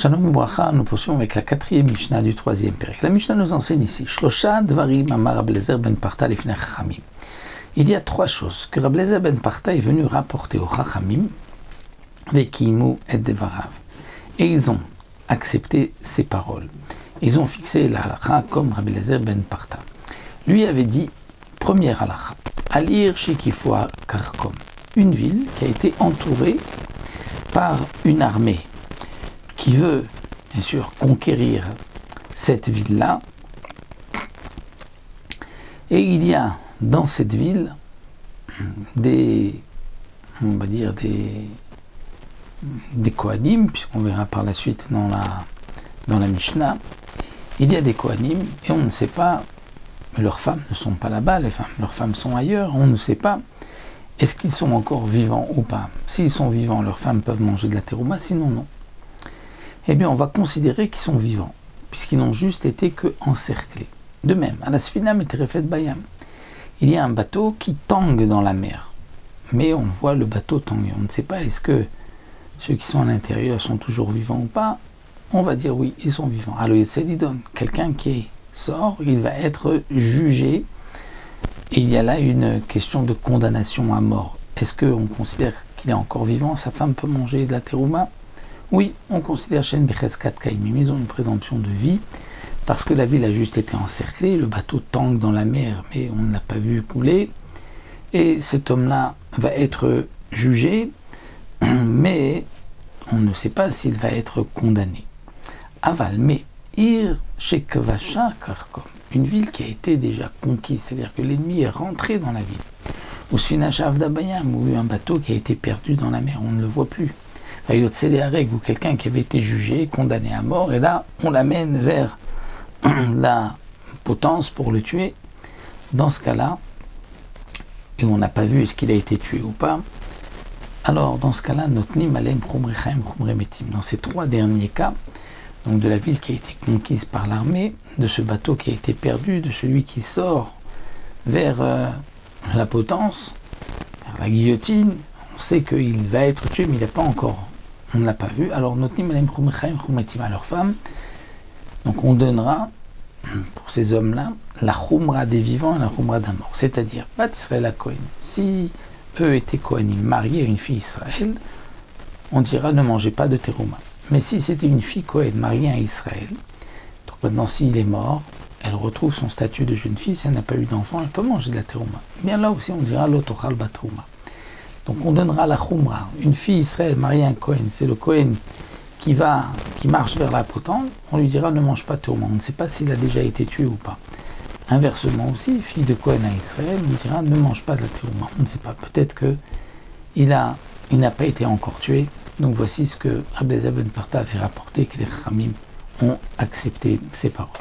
Shalom Bracha, nous poursuivons avec la quatrième Mishnah du troisième péril. La Mishnah nous enseigne ici Shlosha Dvarim Amar Rabbi Eliezer ben Parta lifnei Chachamim. Il y a trois choses que Rabbi Eliezer ben Parta est venu rapporter aux Chachamim, Vekimu et Devarav. Et ils ont accepté ses paroles. Ils ont fixé la halakha comme Rabbi Eliezer ben Parta. Lui avait dit, première halakha, Alir Shikifua Karkom, une ville qui a été entourée par une armée qui veut, bien sûr, conquérir cette ville-là. Et il y a dans cette ville des Kohanim, puisqu'on verra par la suite dans la Mishnah. Il y a des Kohanim et on ne sait pas, leurs femmes ne sont pas là-bas, leurs femmes sont ailleurs, on ne sait pas, est-ce qu'ils sont encore vivants ou pas. S'ils sont vivants, leurs femmes peuvent manger de la terouma, sinon non. Eh bien, on va considérer qu'ils sont vivants, puisqu'ils n'ont juste été que encerclés. De même, à la Sfina Meterefet Bayam, il y a un bateau qui tangue dans la mer, mais on voit le bateau tanguer. On ne sait pas est-ce que ceux qui sont à l'intérieur sont toujours vivants ou pas. On va dire oui, ils sont vivants. Alors, quelqu'un qui sort, il va être jugé, et il y a là une question de condamnation à mort. Est-ce qu'on considère qu'il est encore vivant? Sa femme peut manger de la terouma? Oui, on considère Shen Becheskat Kaimim, ils ont une présomption de vie, parce que la ville a juste été encerclée, le bateau tangue dans la mer, mais on ne l'a pas vu couler, et cet homme-là va être jugé, mais on ne sait pas s'il va être condamné. Aval, mais Ir Shekvasha Karkom, une ville qui a été déjà conquise, c'est-à-dire que l'ennemi est rentré dans la ville, ou Sfinashav Dabayam, ou un bateau qui a été perdu dans la mer, on ne le voit plus. Ou quelqu'un qui avait été jugé, condamné à mort, et là, on l'amène vers la potence pour le tuer. Dans ce cas-là, et on n'a pas vu est-ce qu'il a été tué ou pas, alors dans ce cas-là, notnim alem chumrechaim chumremetim. Dans ces trois derniers cas, donc de la ville qui a été conquise par l'armée, de ce bateau qui a été perdu, de celui qui sort vers la potence, vers la guillotine, on sait qu'il va être tué, mais il n'est pas encore. On ne l'a pas vu. Alors, notnim alem chumrechaim chumremetim à leurs femmes. Donc, on donnera pour ces hommes-là la chumra des vivants et la chumra d'un mort. C'est-à-dire, Bat Israël à Kohen. Si eux étaient Kohanim, mariés à une fille Israël, on dira ne mangez pas de terouma. Mais si c'était une fille Kohen mariée à Israël, donc maintenant s'il est mort, elle retrouve son statut de jeune fille, si elle n'a pas eu d'enfant, elle peut manger de la terouma. Bien là aussi on dira l'otochal batrouma. Donc on donnera la chumra. Une fille Israël mariée à un Kohen, c'est le Kohen qui marche vers la potence, on lui dira ne mange pas de terouma. On ne sait pas s'il a déjà été tué ou pas. Inversement aussi, fille de Kohen à Israël, on lui dira ne mange pas de la terouma. On ne sait pas. Peut-être qu'il n'a pas été encore tué. Donc voici ce que Rabbi Eliezer ben Parta avait rapporté, que les Chachamim ont accepté ses paroles.